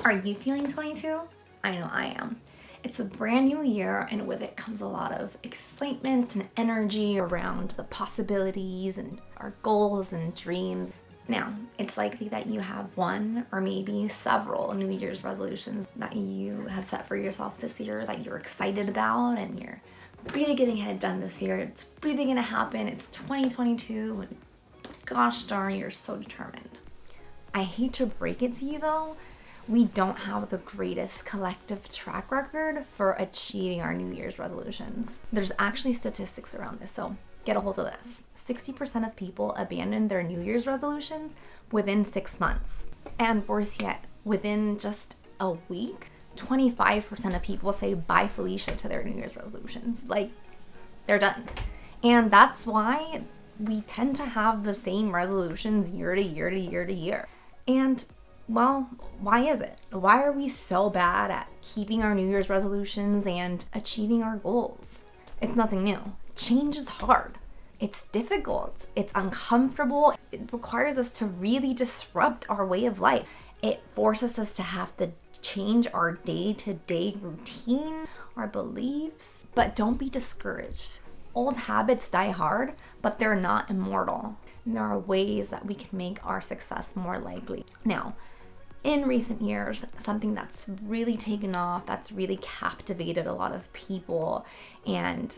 Are you feeling 22? I know I am. It's a brand new year, and with it comes a lot of excitement and energy around the possibilities and our goals and dreams. Now, it's likely that you have one or maybe several New Year's resolutions that you have set for yourself this year that you're excited about and you're really getting it done this year. It's really gonna happen. It's 2022 and gosh darn, you're so determined. I hate to break it to you though, we don't have the greatest collective track record for achieving our New Year's resolutions. There's actually statistics around this, so get a hold of this. 60% of people abandon their New Year's resolutions within 6 months. And worse yet, within just a week, 25% of people say bye Felicia to their New Year's resolutions. Like, they're done. And that's why we tend to have the same resolutions year to year to year to year. And well, why is it? Why are we so bad at keeping our New Year's resolutions and achieving our goals? It's nothing new. Change is hard. It's difficult. It's uncomfortable. It requires us to really disrupt our way of life. It forces us to have to change our day-to-day routine, our beliefs. But don't be discouraged. Old habits die hard, but they're not immortal. And there are ways that we can make our success more likely. Now, in recent years, something that's really taken off, that's really captivated a lot of people, and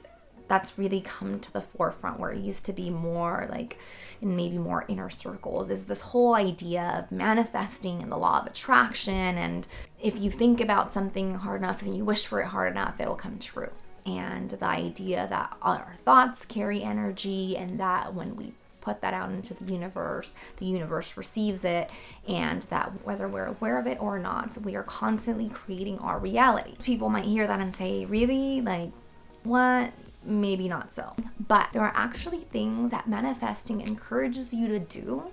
that's really come to the forefront where it used to be more like in maybe more inner circles, is this whole idea of manifesting and the law of attraction. And if you think about something hard enough and you wish for it hard enough, it'll come true. And the idea that our thoughts carry energy, and that when we put that out into the universe receives it, and that whether we're aware of it or not, we are constantly creating our reality. People might hear that and say, really? Like, what? Maybe not so. But there are actually things that manifesting encourages you to do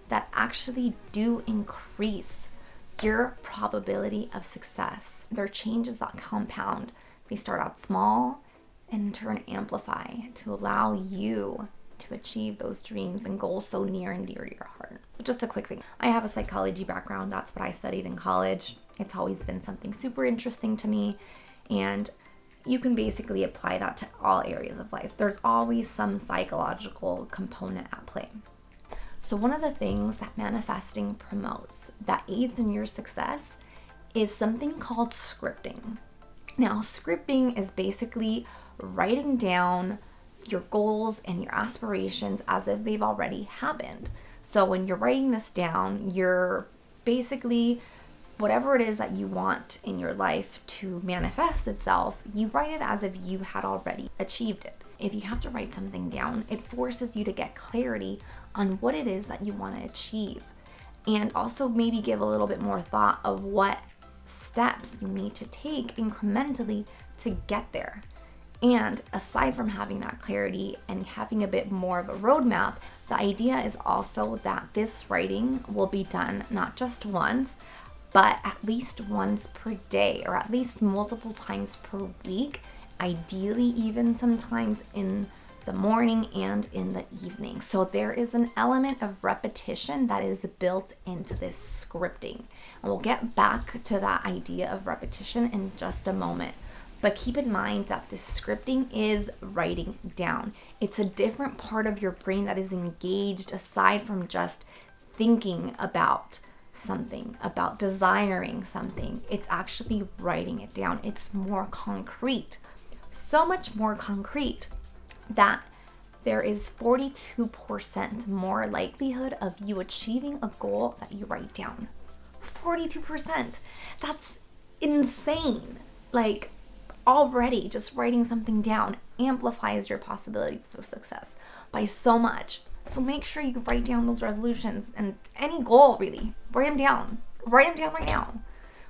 that actually do increase your probability of success. They're changes that compound. They start out small and in turn amplify to allow you to achieve those dreams and goals so near and dear to your heart. Just a quick thing. I have a psychology background. That's what I studied in college. It's always been something super interesting to me, and you can basically apply that to all areas of life. There's always some psychological component at play. So one of the things that manifesting promotes that aids in your success is something called scripting. Now, scripting is basically writing down your goals and your aspirations as if they've already happened. So when you're writing this down, you're basically, whatever it is that you want in your life to manifest itself, you write it as if you had already achieved it. If you have to write something down, it forces you to get clarity on what it is that you want to achieve, and also maybe give a little bit more thought of what steps you need to take incrementally to get there. And aside from having that clarity and having a bit more of a roadmap, the idea is also that this writing will be done not just once, but at least once per day, or at least multiple times per week, ideally even sometimes in the morning and in the evening. So there is an element of repetition that is built into this scripting. And we'll get back to that idea of repetition in just a moment. But keep in mind that this scripting is writing down. It's a different part of your brain that is engaged aside from just thinking about something, about desiring something. It's actually writing it down. It's more concrete. So much more concrete that there is 42% more likelihood of you achieving a goal that you write down. 42%. That's insane. Like, already just writing something down amplifies your possibilities of success by so much. So make sure you write down those resolutions and any goal, really. Write them down. Write them down right now.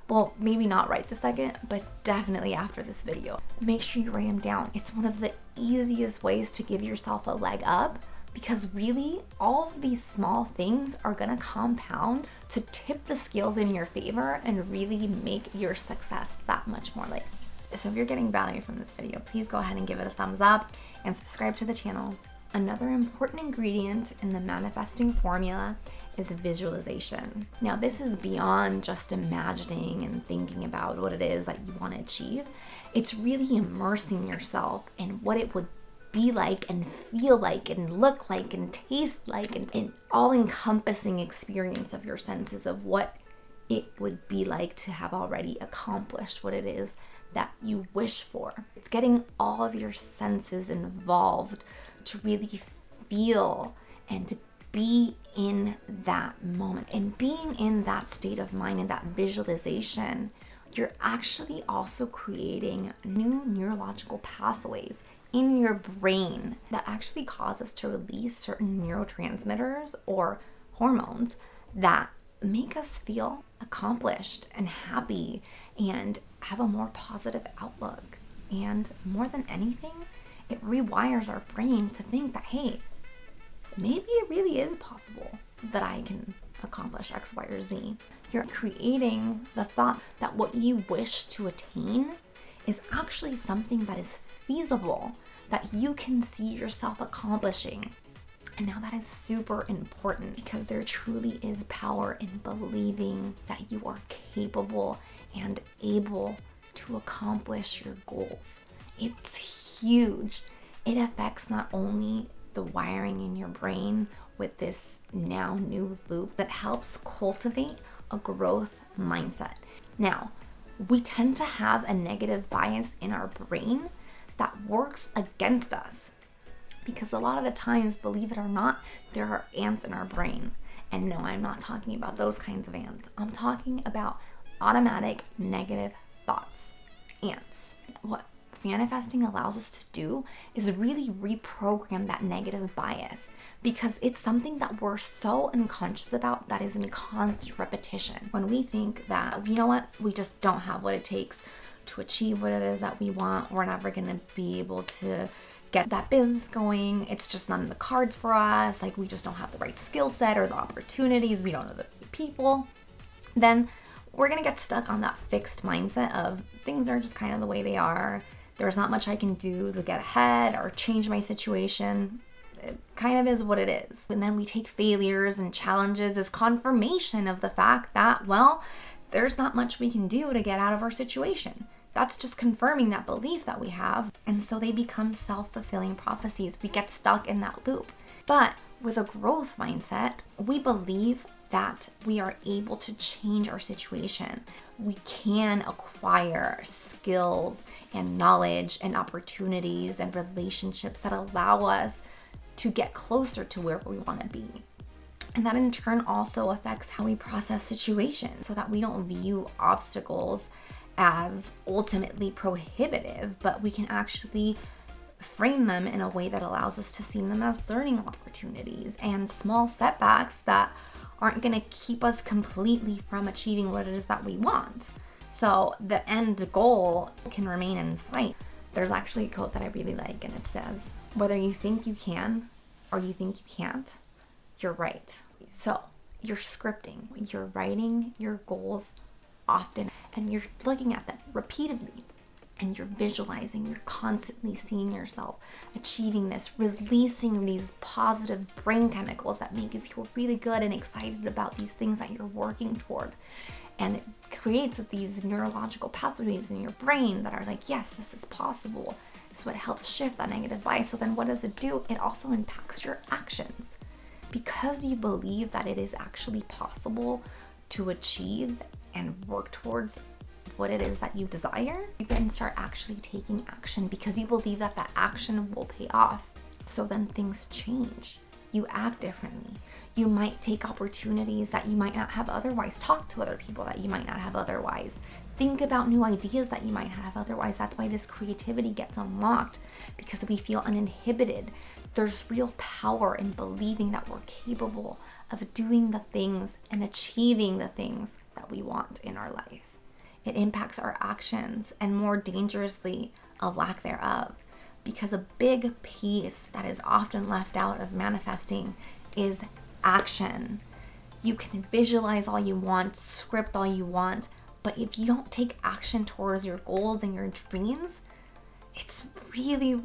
Well, maybe not right this second, but definitely after this video. Make sure you write them down. It's one of the easiest ways to give yourself a leg up, because really all of these small things are gonna compound to tip the scales in your favor and really make your success that much more likely. So if you're getting value from this video, please go ahead and give it a thumbs up and subscribe to the channel. Another important ingredient in the manifesting formula is visualization. Now, this is beyond just imagining and thinking about what it is that you want to achieve. It's really immersing yourself in what it would be like and feel like and look like and taste like, and an all-encompassing experience of your senses of what it would be like to have already accomplished what it is that you wish for. It's getting all of your senses involved to really feel and to be in that moment. And being in that state of mind and that visualization, you're actually also creating new neurological pathways in your brain that actually cause us to release certain neurotransmitters or hormones that make us feel accomplished and happy and have a more positive outlook. And more than anything, it rewires our brain to think that, hey, maybe it really is possible that I can accomplish X, Y, or Z. You're creating the thought that what you wish to attain is actually something that is feasible, that you can see yourself accomplishing. And now that is super important, because there truly is power in believing that you are capable and able to accomplish your goals. It's huge. It affects not only the wiring in your brain with this now new loop that helps cultivate a growth mindset. Now, we tend to have a negative bias in our brain that works against us, because a lot of the times, believe it or not, there are ants in our brain. And no, I'm not talking about those kinds of ants. I'm talking about automatic negative thoughts, ants. What manifesting allows us to do is really reprogram that negative bias, because it's something that we're so unconscious about that is in constant repetition. When we think that, you know what, we just don't have what it takes to achieve what it is that we want, we're never going to be able to get that business going, it's just not in the cards for us, like we just don't have the right skill set or the opportunities, we don't know the people, then we're going to get stuck on that fixed mindset of things are just kind of the way they are. There's not much I can do to get ahead or change my situation. It kind of is what it is. And then we take failures and challenges as confirmation of the fact that, well, there's not much we can do to get out of our situation. That's just confirming that belief that we have. And so they become self-fulfilling prophecies. We get stuck in that loop. But with a growth mindset, we believe that we are able to change our situation. We can acquire skills and knowledge and opportunities and relationships that allow us to get closer to where we want to be. And that in turn also affects how we process situations, so that we don't view obstacles as ultimately prohibitive, but we can actually frame them in a way that allows us to see them as learning opportunities and small setbacks that aren't going to keep us completely from achieving what it is that we want. So the end goal can remain in sight. There's actually a quote that I really like, and it says, whether you think you can or you think you can't, you're right. So you're scripting, you're writing your goals often, and you're looking at them repeatedly, and you're visualizing, you're constantly seeing yourself achieving this, releasing these positive brain chemicals that make you feel really good and excited about these things that you're working toward. And it creates these neurological pathways in your brain that are like, yes, this is possible. So it helps shift that negative bias. So then what does it do? It also impacts your actions. Because you believe that it is actually possible to achieve and work towards what it is that you desire, you then start actually taking action, because you believe that that action will pay off. So then things change. You act differently. You might take opportunities that you might not have otherwise. Talk to other people that you might not have otherwise. Think about new ideas that you might have otherwise. That's why this creativity gets unlocked, because we feel uninhibited. There's real power in believing that we're capable of doing the things and achieving the things that we want in our life. It impacts our actions, and more dangerously, a lack thereof. Because a big piece that is often left out of manifesting is action. You can visualize all you want, script all you want, but if you don't take action towards your goals and your dreams, it's really,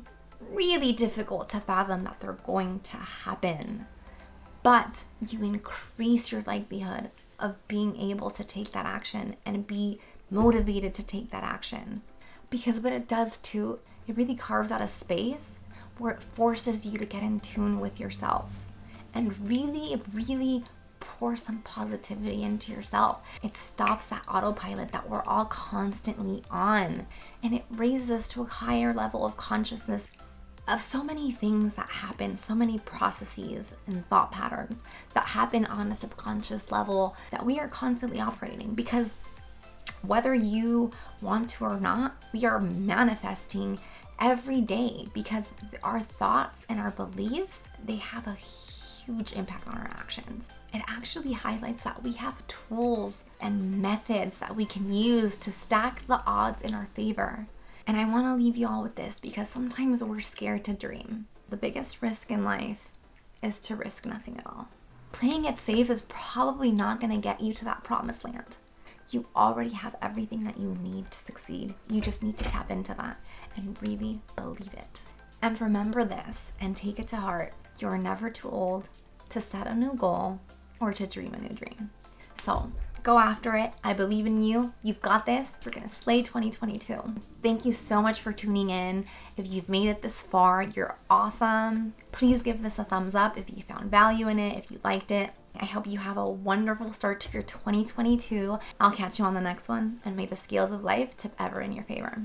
really difficult to fathom that they're going to happen. but you increase your likelihood of being able to take that action and be motivated to take that action. Because what it does too, it really carves out a space where it forces you to get in tune with yourself and really pour some positivity into yourself. It stops that autopilot that we're all constantly on, and it raises us to a higher level of consciousness of so many things that happen, so many processes and thought patterns that happen on a subconscious level that we are constantly operating. Because whether you want to or not, we are manifesting every day, because our thoughts and our beliefs, they have a huge impact on our actions. It actually highlights that we have tools and methods that we can use to stack the odds in our favor. And I want to leave you all with this, because sometimes we're scared to dream. The biggest risk in life is to risk nothing at all. Playing it safe is probably not going to get you to that promised land. You already have everything that you need to succeed. You just need to tap into that and really believe it. And remember this and take it to heart. You're never too old to set a new goal or to dream a new dream. So go after it. I believe in you. You've got this. You're going to slay 2022. Thank you so much for tuning in. If you've made it this far, you're awesome. Please give this a thumbs up if you found value in it, if you liked it. I hope you have a wonderful start to your 2022. I'll catch you on the next one, and may the scales of life tip ever in your favor.